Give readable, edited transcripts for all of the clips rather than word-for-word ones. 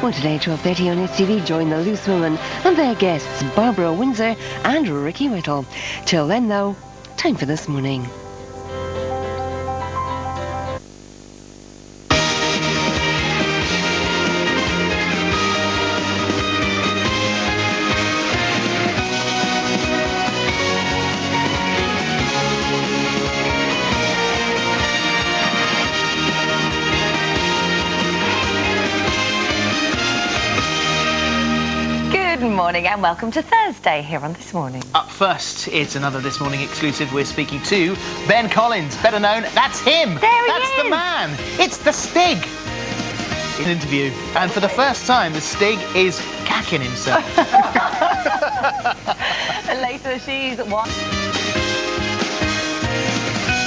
Well, today, 12:30 on STV, join the Loose Women and their guests, Barbara Windsor and Ricky Whittle. Till then, though, time for This Morning. Good morning and welcome to Thursday here on This Morning. Up first, it's another This Morning exclusive. We're speaking to Ben Collins, better known, that's him. That's the man. It's the Stig. In an interview, and for the first time, the Stig is cacking himself. And later she's one.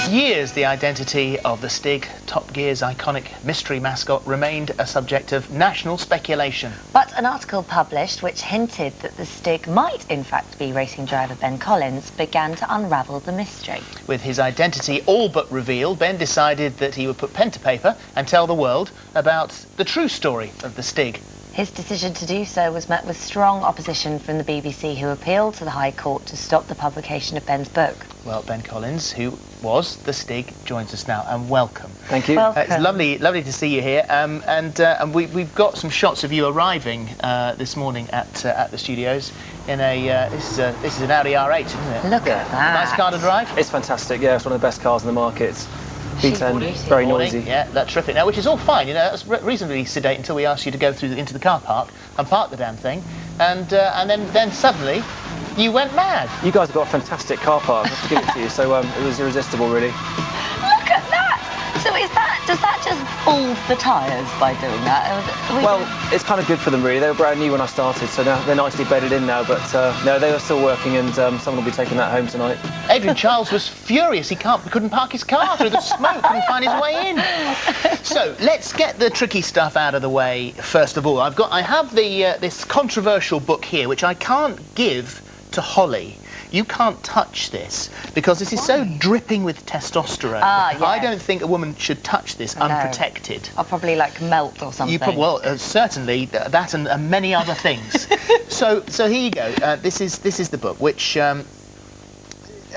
Years, the identity of the Stig, Top Gear's iconic mystery mascot, remained a subject of national speculation. But an article published which hinted that the Stig might in fact be racing driver Ben Collins began to unravel the mystery. With his identity all but revealed, Ben decided that he would put pen to paper and tell the world about the true story of the Stig. His decision to do so was met with strong opposition from the BBC, who appealed to the High Court to stop the publication of Ben's book. Well, Ben Collins, who was the Stig, joins us now, and welcome. Thank you. It's lovely to see you here, and we've got some shots of you arriving this morning at the studios in a this is an Audi R8, isn't it? Look at that. Nice car to drive. It's fantastic. Yeah, it's one of the best cars in the market. V10, very noisy. Yeah, that's terrific. Now, which is all fine, you know, that's reasonably sedate until we asked you to go into the car park and park the damn thing, and then suddenly you went mad. You guys have got a fantastic car park, I have to give it to you, so it was irresistible, really. Look at that! So does that just bulb the tyres by doing that? Well, it's kind of good for them, really. They were brand new when I started, so now they're nicely bedded in now, but no, they are still working, and someone will be taking that home tonight. Adrian Charles was furious. He couldn't park his car through the smoke, couldn't find his way in. So let's get the tricky stuff out of the way first of all. I have this controversial book here, which I can't give to Holly. You can't touch this because this is so dripping with testosterone. Yes. I don't think a woman should touch this unprotected. I'll probably like melt or something. Certainly that and many other things. So here you go. This is the book, which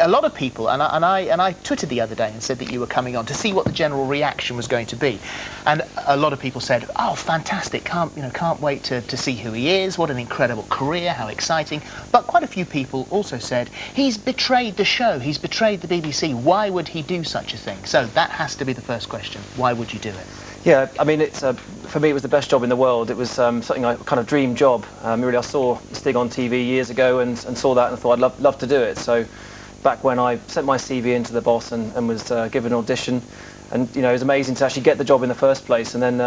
a lot of people, and I twittered the other day and said that you were coming on to see what the general reaction was going to be, and a lot of people said, "Oh, fantastic! Can't wait to see who he is. What an incredible career! How exciting!" But quite a few people also said, "He's betrayed the show. He's betrayed the BBC. Why would he do such a thing?" So that has to be the first question. Why would you do it? Yeah, I mean, for me, it was the best job in the world. It was something I kind of dream job. Really, I saw Stig on TV years ago and saw that and thought I'd love to do it. So back when I sent my CV into the boss and was given an audition, and it was amazing to actually get the job in the first place, and then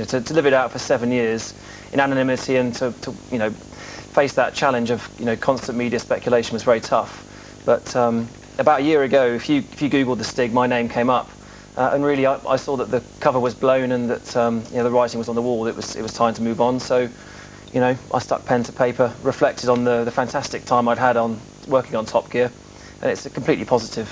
to live it out for 7 years in anonymity and to face that challenge of constant media speculation was very tough. But about a year ago, if you googled the Stig, my name came up, and really I saw that the cover was blown and that the writing was on the wall. It was time to move on. So I stuck pen to paper, reflected on the fantastic time I'd had on working on Top Gear. And it's a completely positive,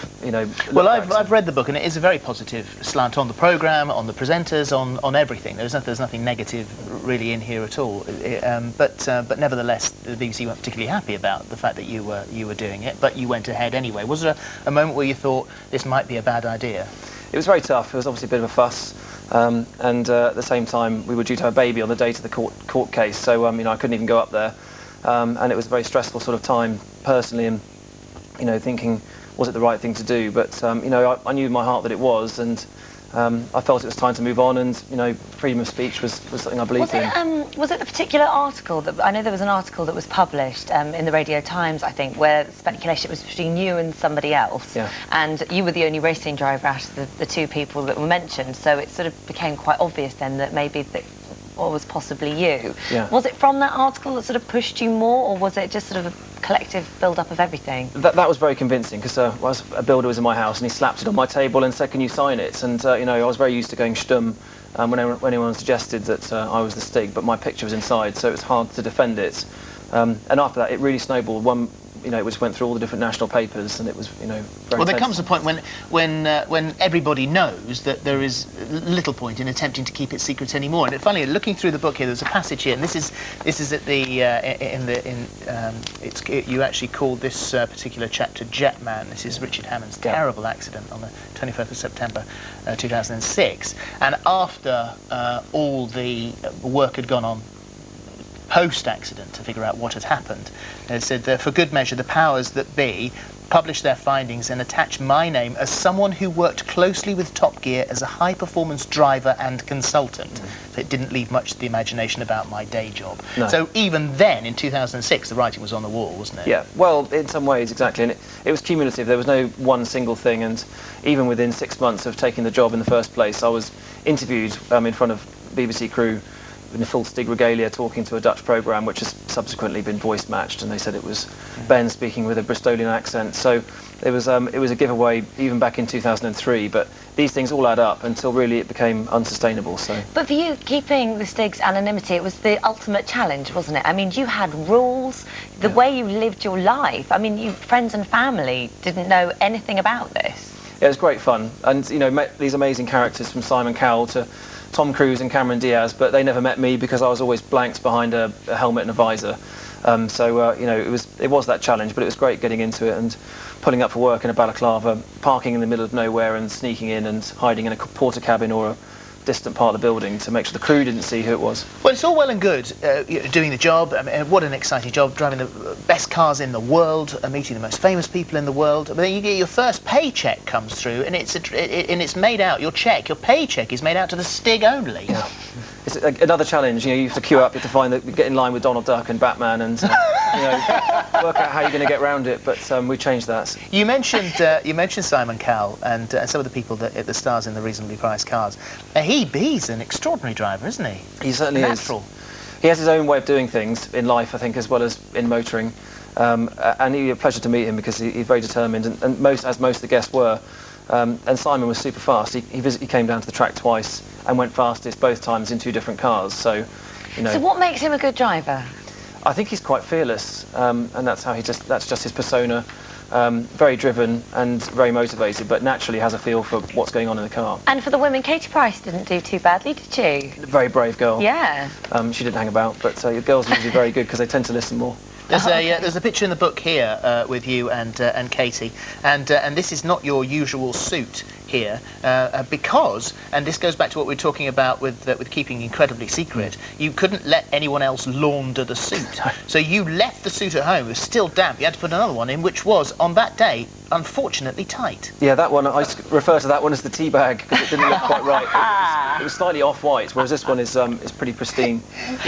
Well, I've read the book, and it is a very positive slant on the programme, on the presenters, on everything. There's nothing negative really in here at all. But nevertheless, the BBC weren't particularly happy about the fact that you were doing it. But you went ahead anyway. Was there a moment where you thought this might be a bad idea? It was very tough. It was obviously a bit of a fuss, and at the same time, we were due to have a baby on the date of the court case. So I couldn't even go up there, and it was a very stressful sort of time personally, and thinking, was it the right thing to do? But, I knew in my heart that it was, and I felt it was time to move on, and, freedom of speech was something I believed in. Was it the particular article that, I know there was an article that was published in the Radio Times, I think, where speculation was between you and somebody else, yeah. And you were the only racing driver out of the two people that were mentioned, so it sort of became quite obvious then that maybe or was possibly you. Yeah. Was it from that article that sort of pushed you more, or was it just sort of a collective build-up of everything? That was very convincing, because a builder was in my house and he slapped it on my table and said, "Can you sign it?" And I was very used to going stum when anyone suggested that I was the Stig, but my picture was inside, so it was hard to defend it. And after that, it really snowballed. One it just went through all the different national papers, and it was, very Well, there tense. comes a point when everybody knows that there is little point in attempting to keep it secret anymore. And funny, looking through the book here, there's a passage here, and this is at you actually called this particular chapter Jetman. This is Richard Hammond's terrible accident on the 21st of September 2006. And after all the work had gone on post-accident to figure out what had happened, it said that for good measure the powers that be published their findings and attached my name as someone who worked closely with Top Gear as a high-performance driver and consultant. So it didn't leave much to the imagination about my day job. No. So even then, in 2006, the writing was on the wall, wasn't it? Yeah, well, in some ways, exactly. And it was cumulative. There was no one single thing. And even within 6 months of taking the job in the first place, I was interviewed in front of BBC crew in the full Stig regalia, talking to a Dutch programme, which has subsequently been voice matched, and they said it was Ben speaking with a Bristolian accent. So it was a giveaway even back in 2003. But these things all add up until really it became unsustainable. So. But for you, keeping the Stig's anonymity, it was the ultimate challenge, wasn't it? I mean, you had rules, the way you lived your life. I mean, friends and family didn't know anything about this. Yeah, it was great fun, and met these amazing characters from Simon Cowell to Tom Cruise and Cameron Diaz, but they never met me because I was always blanked behind a helmet and a visor. It was that challenge, but it was great getting into it and pulling up for work in a balaclava, parking in the middle of nowhere and sneaking in and hiding in a porter cabin or a distant part of the building to make sure the crew didn't see who it was. Well, it's all well and good doing the job. I mean, what an exciting job, driving the best cars in the world, meeting the most famous people in the world. But then you get your first paycheck comes through, and it's made out, your paycheck is made out to the Stig only. Yeah. It's another challenge. You have to queue up, you have to get in line with Donald Duck and Batman, and work out how you're going to get around it. But we changed that. You mentioned Simon Cowell and some of the people that stars in the reasonably priced cars. He's an extraordinary driver, isn't he? He certainly Natural. is. He has his own way of doing things in life, I think, as well as in motoring. And it was a pleasure to meet him because he's very determined, and most of the guests were. And Simon was super fast. He came down to the track twice and went fastest both times in 2 different cars. So what makes him a good driver? I think he's quite fearless, and that's just his persona. Very driven and very motivated, but naturally has a feel for what's going on in the car. And for the women, Katie Price didn't do too badly, did she? Very brave girl. Yeah. She didn't hang about, but girls are usually very good because they tend to listen more. There's a picture in the book here with you and Katie, and this is not your usual suit here because, and this goes back to what we were talking about with keeping incredibly secret. You couldn't let anyone else launder the suit, so you left the suit at home. It was still damp. You had to put another one in, which was on that day unfortunately tight. Yeah, that one I refer to that one as the tea bag because it didn't look quite right. It was slightly off-white, whereas this one is pretty pristine.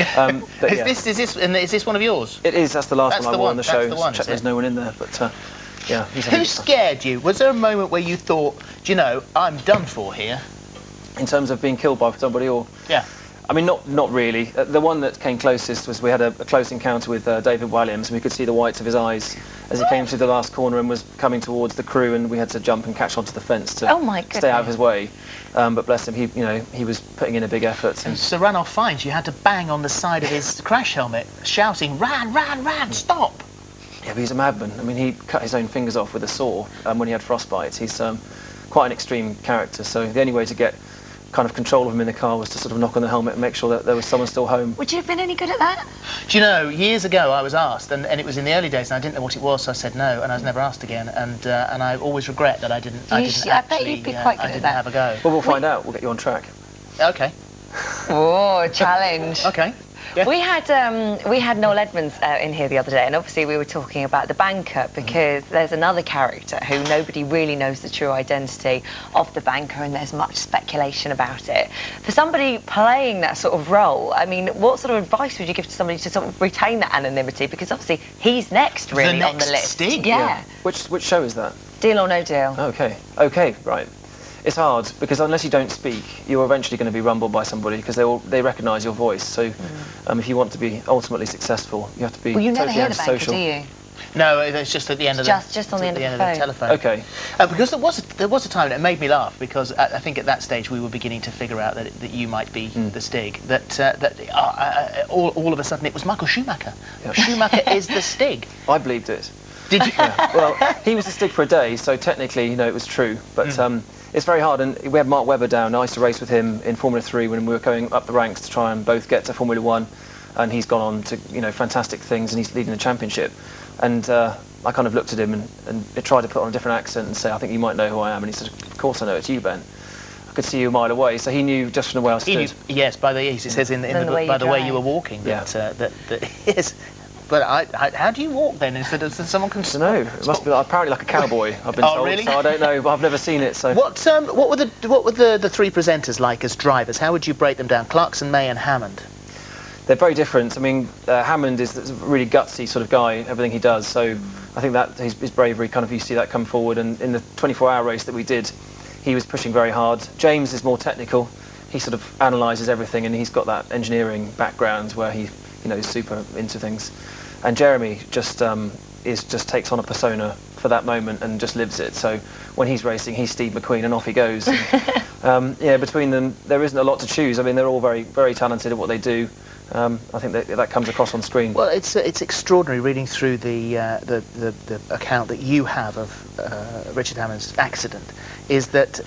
But is this one of yours? It is. That's the last one I wore on the show. That's the one, Check there's no one in there, but yeah. Who scared you? Was there a moment where you thought, do you know, I'm done for here? In terms of being killed by somebody, or yeah. I mean, not really. The one that came closest was we had a close encounter with David Williams, and we could see the whites of his eyes as he came through the last corner and was coming towards the crew, and we had to jump and catch onto the fence to stay out of his way. But bless him, he was putting in a big effort. And Sir Ranulph Fiennes, you had to bang on the side of his crash helmet, shouting, "Ran, ran, ran, stop!" Yeah, but he's a madman. I mean, he cut his own fingers off with a saw when he had frostbite. He's quite an extreme character, so the only way to get kind of control of him in the car was to sort of knock on the helmet and make sure that there was someone still home. Would you have been any good at that? Do you know, years ago I was asked, and it was in the early days, and I didn't know what it was, so I said no, and I was never asked again, and I always regret that I didn't I bet you'd be quite good at that. Have a go. Well, we'll find out. We'll get you on track. Okay. Oh, challenge. Okay. Yeah. We had Noel Edmonds in here the other day, and obviously we were talking about the banker because there's another character who nobody really knows the true identity of the banker, and there's much speculation about it. For somebody playing that sort of role, I mean, what sort of advice would you give to somebody to sort of retain that anonymity? Because obviously he's next, really, on the list. Stig? Yeah. Which show is that? Deal or No Deal. Okay, right. It's hard because unless you don't speak, you're eventually going to be rumbled by somebody because they recognise your voice. So if you want to be ultimately successful, you have to be you never totally hear the banker, antisocial. do you? No, it's just at the end of just on the end of the phone. telephone. Okay. Because there was a time, and it made me laugh because I think at that stage we were beginning to figure out that you might be the Stig. All of a sudden it was Michael Schumacher. Yep. Schumacher is the Stig. I believed it. Did you? Yeah. Well, he was a Stig for a day, so technically, it was true. But it's very hard, and we had Mark Webber down. I used to race with him in Formula 3 when we were going up the ranks to try and both get to Formula 1, and he's gone on to fantastic things, and he's leading the championship. And I kind of looked at him and tried to put on a different accent and say, I think you might know who I am. And he said, of course I know, it's you, Ben. I could see you a mile away, so he knew just from the way I stood. Yes, it says in the book, by the way you were walking. That yes. But how do you walk then instead of someone can? I don't know. It must be apparently like a cowboy. I've been told. Really? So I don't know, but I've never seen it. So what were the three presenters like as drivers? How would you break them down? Clarkson, May, and Hammond. They're very different. I mean, Hammond is a really gutsy sort of guy. Everything he does. So I think that his bravery kind of you see that come forward. And in the 24-hour race that we did, he was pushing very hard. James is more technical. He sort of analyses everything, and he's got that engineering background where he is super into things. And Jeremy just takes on a persona for that moment and just lives it. So when he's racing, he's Steve McQueen, and off he goes. And, between them, there isn't a lot to choose. I mean, they're all very, very talented at what they do. I think that comes across on screen. Well, it's extraordinary reading through the account that you have of Richard Hammond's accident. Is that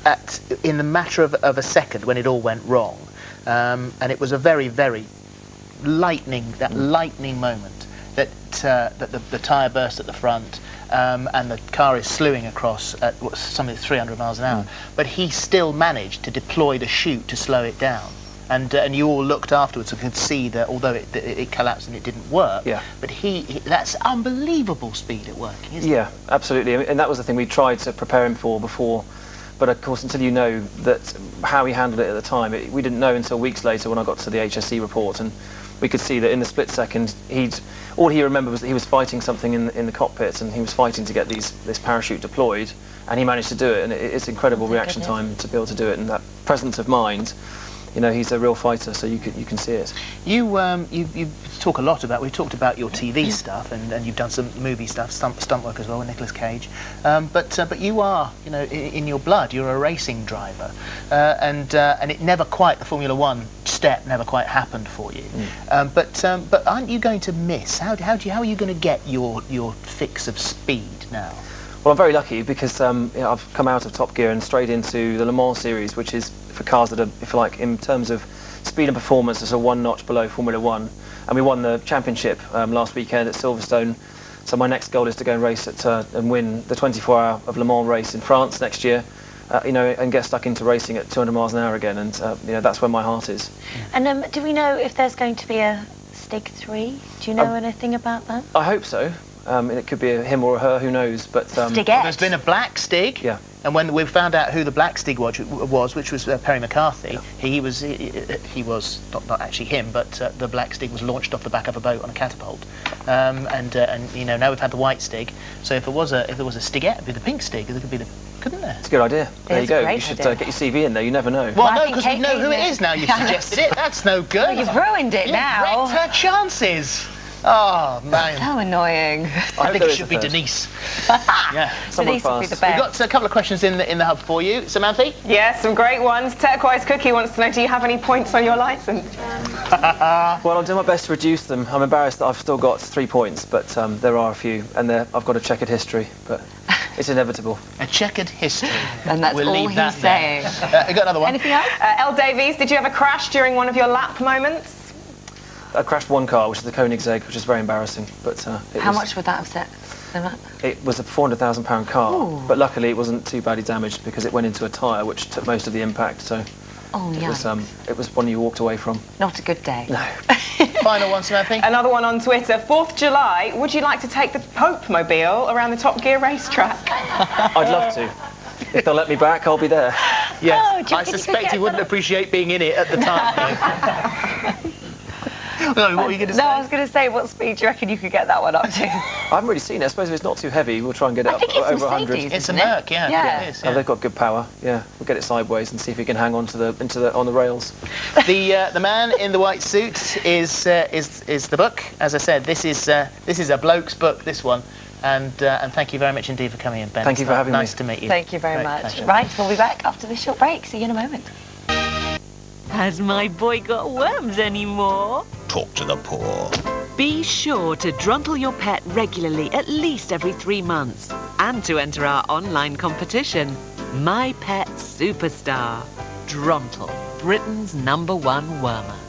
in the matter of a second when it all went wrong, and it was a very, very lightning moment. That the tyre burst at the front, and the car is slewing across at something 300 miles an hour. But he still managed to deploy the chute to slow it down. And you all looked afterwards and could see that although it collapsed and it didn't work, but that's unbelievable speed at working, isn't it? Yeah, absolutely. And that was the thing we tried to prepare him for before. But of course, until you know that how he handled it at the time, we didn't know until weeks later when I got to the HSE report, and we could see that in the split second, all he remembered was that he was fighting something in the cockpit, and he was fighting to get this parachute deployed, and he managed to do it. And it's incredible reaction time to be able to do it, and that presence of mind. He's a real fighter, so you can see it. You talk a lot about. We've talked about your TV stuff, and you've done some movie stuff, stunt work as well with Nicolas Cage. But you are, in your blood, you're a racing driver, and it never quite the Formula One step never quite happened for you. But aren't you going to miss? How are you going to get your fix of speed now? Well, I'm very lucky because I've come out of Top Gear and straight into the Le Mans series, which is for cars that are, if you like, in terms of speed and performance, is a one notch below Formula 1. And we won the championship last weekend at Silverstone. So my next goal is to go and race and win the 24-hour of Le Mans race in France next year. And get stuck into racing at 200 miles an hour again, and that's where my heart is. And do we know if there's going to be a Stig 3? Do you know anything about that? I hope so. It could be a him or a her, who knows? But there's been a black Stig. Yeah. And when we found out who the black Stig was, which was Perry McCarthy, he was not actually him, but the black Stig was launched off the back of a boat on a catapult. And now we've had the white Stig. So if there was a Stigette, it'd be the pink Stig. It could be couldn't there? It's a good idea. There you go. You should get your CV in there. You never know. Well, no, because we know who it is now. You've suggested it. That's no good. Well, you've ruined it now. Wrecked her chances. Oh, man. So annoying. I think it should be Denise. Yeah. Denise would be the best. We've got a couple of questions in the hub for you. Samantha? Yes, some great ones. Turquoise Cookie wants to know, do you have any points on your licence? Well, I'll do my best to reduce them. I'm embarrassed that I've still got 3 points, but there are a few, and I've got a checkered history, but it's inevitable. A checkered history. And that's we'll all leave that he's saying. You got another one? Anything else? Elle Davies, did you ever crash during one of your lap moments? I crashed one car, which is the Koenigsegg, which is very embarrassing. But how much would that have set? It was a £400,000 car, Ooh. but luckily it wasn't too badly damaged because it went into a tyre, which took most of the impact. So it was one you walked away from. Not a good day. No. Final one, Samantha. Another one on Twitter. 4th July, would you like to take the Pope Mobile around the Top Gear racetrack? I'd love to. If they'll let me back, I'll be there. Yes. I suspect he wouldn't appreciate being in it at the time. No, what were you going to say? No, I was going to say, what speed do you reckon you could get that one up to? I haven't really seen it. I suppose if it's not too heavy, we'll try and get it up over 100. It's a Merc, yeah. It is, They've got good power. Yeah, we'll get it sideways and see if we can hang on to on the rails. The man in the white suit is the book. As I said, this is a bloke's book. This one. And thank you very much indeed for coming in, Ben. Thank you for having me. Nice to meet you. Thank you very much. Pleasure. Right, we'll be back after this short break. See you in a moment. Has my boy got worms anymore? Talk to the poor. Be sure to druntle your pet regularly, at least every 3 months, and to enter our online competition. My Pet Superstar. Druntle, Britain's #1 wormer.